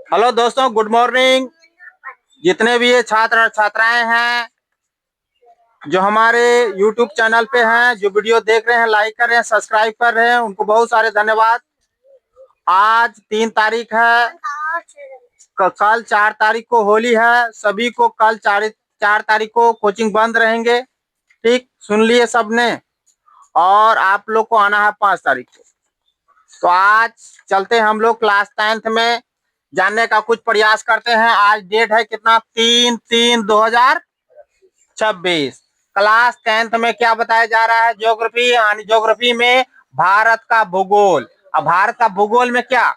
Hello दोस्तों, good morning. जितने भी ये छात्र और छात्राएं हैं जो हमारे YouTube चैनल पे हैं, जो वीडियो देख रहे हैं, लाइक कर रहे हैं, सब्सक्राइब कर रहे हैं, उनको बहुत सारे धन्यवाद। आज 3 तारीख है, कल 4 तारीख को होली है। सभी को कल 4 तारीख को कोचिंग बंद रहेंगे। ठीक सुन लिए सबने। और आप लोग को आना है 5 तारीख को। तो आज चलते हैं हम लोग क्लास 10th में जानने का कुछ प्रयास करते हैं। आज डेट है कितना, 3/3/2026। क्लास 10th में क्या बताया जा रहा है? ज्योग्राफी। यानी ज्योग्राफी में भारत का भूगोल। अब भारत का भूगोल में क्या,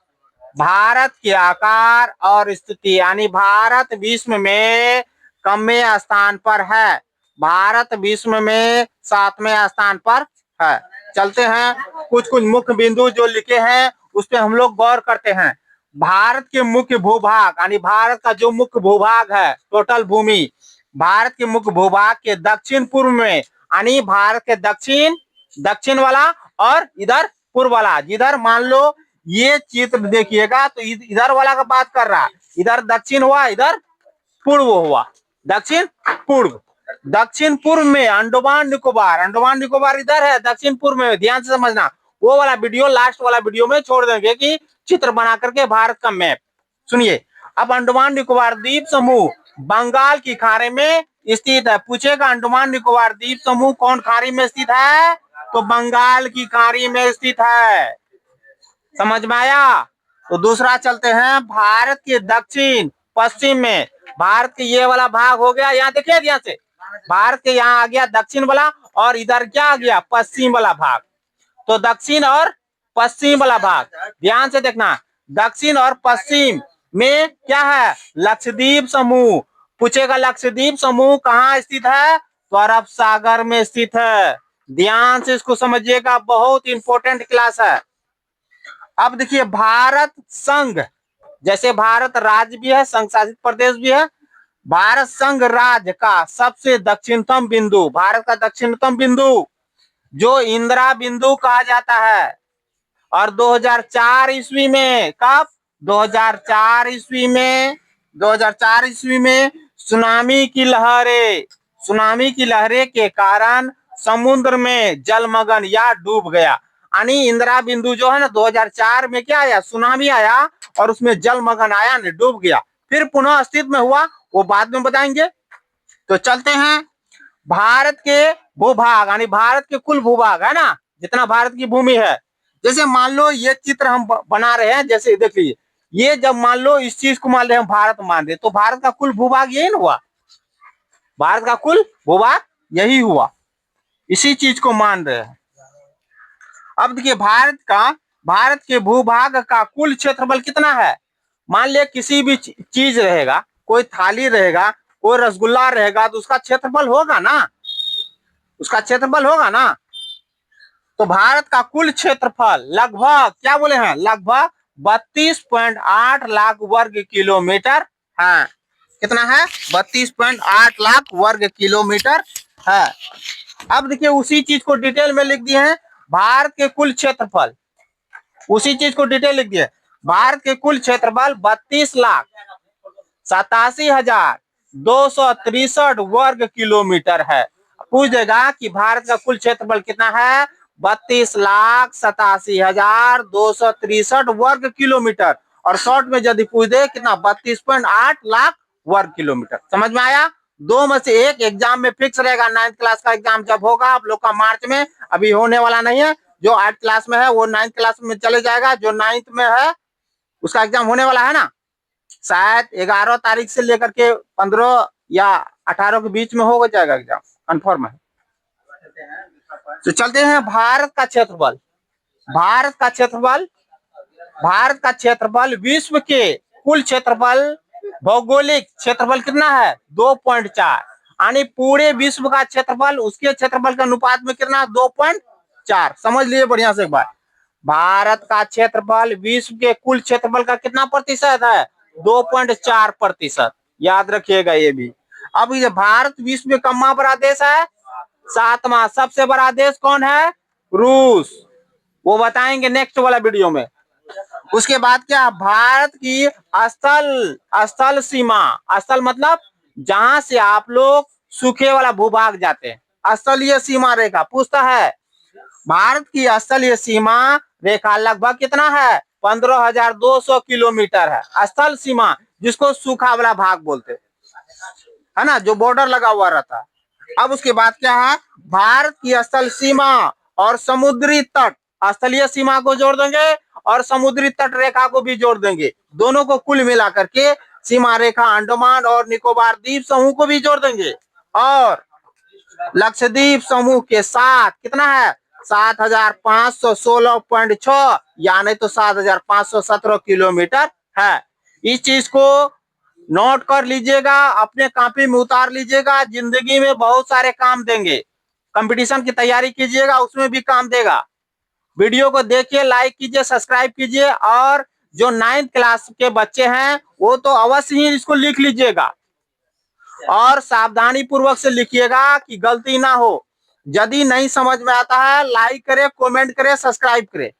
भारत के आकार और स्थिति, यानी भारत विश्व में कमवें स्थान पर है। भारत विश्व में 7वें स्थान पर है। चलते हैं, कुछ कुछ मुख्य बिंदु जो लिखे हैं उस पर हम लोग गौर करते हैं। भारत के मुख्य भूभाग, यानी भारत का जो मुख्य भूभाग है, टोटल भूमि, भारत के मुख्य भूभाग के दक्षिण पूर्व में, यानी भारत के दक्षिण वाला और इधर पूर्व वाला। जिधर मान लो ये चित्र देखिएगा तो इधर वाला का बात कर रहा है, इधर दक्षिण हुआ, इधर पूर्व हुआ। दक्षिण पूर्व, दक्षिण पूर्व में अंडमान निकोबार। अंडमान निकोबार इधर है दक्षिण पूर्व में, ध्यान से समझना। वो वाला वीडियो लास्ट वाला वीडियो में छोड़ देंगे कि चित्र बना करके भारत का मैप। सुनिए, अब अंडमान निकोबार द्वीप समूह बंगाल की खाड़ी में स्थित है। पूछेगा अंडमान निकोबार द्वीप समूह कौन खाड़ी में स्थित है, तो बंगाल की खाड़ी में स्थित है। समझ में आया? तो दूसरा चलते हैं, भारत के दक्षिण पश्चिम में, भारत के ये वाला भाग हो गया, यहाँ देखिए ध्यान से, भारत के यहाँ आ गया दक्षिण वाला, और इधर क्या आ गया, पश्चिम वाला भाग। तो दक्षिण और पश्चिम वाला भाग ध्यान से देखना। दक्षिण और पश्चिम में क्या है, लक्षद्वीप समूह। पूछेगा लक्षद्वीप समूह कहाँ स्थित है, तो अरब सागर में स्थित है। ध्यान से इसको समझिएगा, बहुत इंपॉर्टेंट क्लास है। अब देखिए, भारत संघ, जैसे भारत राज्य भी है, संघ शासित प्रदेश भी है, भारत संघ राज्य का सबसे दक्षिणतम बिंदु, भारत का दक्षिणतम बिंदु जो इंदिरा बिंदु कहा जाता है। और 2004 ईस्वी में, कब, 2004 ईस्वी में, 2004 ईस्वी में सुनामी की लहरें के कारण समुद्र में जलमग्न या डूब गया। यानी इंदिरा बिंदु जो है ना, 2004 में क्या आया, सुनामी आया और उसमें जलमग्न आया, नहीं डूब गया। फिर पुनः अस्तित्व में हुआ, वो बाद में बताएंगे। तो चलते हैं, भारत के भूभाग, यानी भारत के कुल भूभाग है ना, जितना भारत की भूमि है। जैसे मान लो ये चित्र हम बना रहे हैं, जैसे देख लीजिए, ये जब मान लो इस चीज को मान रहे हम भारत मान रहे, तो भारत का कुल भूभाग यही ना हुआ, भारत का कुल भूभाग यही हुआ, इसी चीज को मान रहे हैं। अब देखिए, भारत के भूभाग का कुल क्षेत्रफल कितना है। मान लिया किसी भी चीज रहेगा, कोई थाली रहेगा, कोई रसगुल्ला रहेगा, तो उसका क्षेत्रफल होगा ना, उसका क्षेत्रफल होगा ना। तो भारत का कुल क्षेत्रफल लगभग, क्या बोले हैं, लगभग 32.8 लाख वर्ग किलोमीटर है। कितना है, 32.8 लाख वर्ग किलोमीटर है। अब देखिए, उसी चीज को डिटेल में लिख दिए हैं, भारत के कुल क्षेत्रफल, उसी चीज को डिटेल लिख दिए, भारत के कुल क्षेत्रफल 32,87,263 वर्ग किलोमीटर है। पूछ देगा कि भारत का कुल क्षेत्रफल कितना है, 32,87,263 वर्ग किलोमीटर। और शॉर्ट में यदि पूछ दे कितना, 32.8 लाख वर्ग किलोमीटर। समझ में आया? दो में से एक एग्जाम में फिक्स रहेगा। 9th क्लास का एग्जाम जब होगा आप लोग का, मार्च में, अभी होने वाला नहीं है। जो 8th क्लास में है वो 9th क्लास में चले जाएगा, जो 9th में है उसका एग्जाम होने वाला है ना, शायद 11 तारीख से लेकर के 15 या 18 के बीच में हो जाएगा एग्जाम, कंफर्म है। तो चलते हैं, भारत का क्षेत्रफल, भारत का क्षेत्रफल, भारत का क्षेत्रफल विश्व के कुल क्षेत्रफल, भौगोलिक क्षेत्रफल कितना है, 2.4। यानी पूरे विश्व का क्षेत्रफल उसके क्षेत्रफल के अनुपात में कितना, 2.4। समझ लिए बढ़िया से एक बार, भारत का क्षेत्रफल विश्व के कुल क्षेत्रफल का कितना प्रतिशत है, 2.4%। याद रखिएगा ये भी। अब ये भारत विश्व में कम्मा बड़ा देश है, 7वां। सबसे बड़ा देश कौन है, रूस, वो बताएंगे नेक्स्ट वाला वीडियो में। उसके बाद क्या, भारत की स्थल स्थल सीमा, स्थल मतलब जहां से आप लोग सूखे वाला भूभाग जाते हैं, स्थलीय सीमा रेखा पूछता है। भारत की स्थलीय सीमा रेखा लगभग कितना है, 15,200 किलोमीटर है स्थल सीमा, जिसको सूखा वाला भाग बोलते है ना, जो बॉर्डर लगा हुआ रहता है। अब उसके बाद क्या है, भारत की स्थल सीमा और समुद्री तट, स्थलीय सीमा को जोड़ देंगे और समुद्री तट रेखा को भी जोड़ देंगे, दोनों को कुल मिलाकर के सीमा रेखा अंडमान और निकोबार द्वीप समूह को भी जोड़ देंगे, और लक्षद्वीप समूह के साथ कितना है, 7,516.6 यानी तो 7,517 किलोमीटर है। इस चीज को नोट कर लीजिएगा, अपने कॉपी में उतार लीजिएगा, जिंदगी में बहुत सारे काम देंगे, कंपटीशन की तैयारी कीजिएगा उसमें भी काम देगा। वीडियो को देखिए, लाइक कीजिए, सब्सक्राइब कीजिए, और जो 9th क्लास के बच्चे हैं वो तो अवश्य ही इसको लिख लीजिएगा, और सावधानी पूर्वक से लिखिएगा कि गलती ना हो। यदि नहीं समझ में आता है, लाइक करें, कमेंट करें, सब्सक्राइब करें।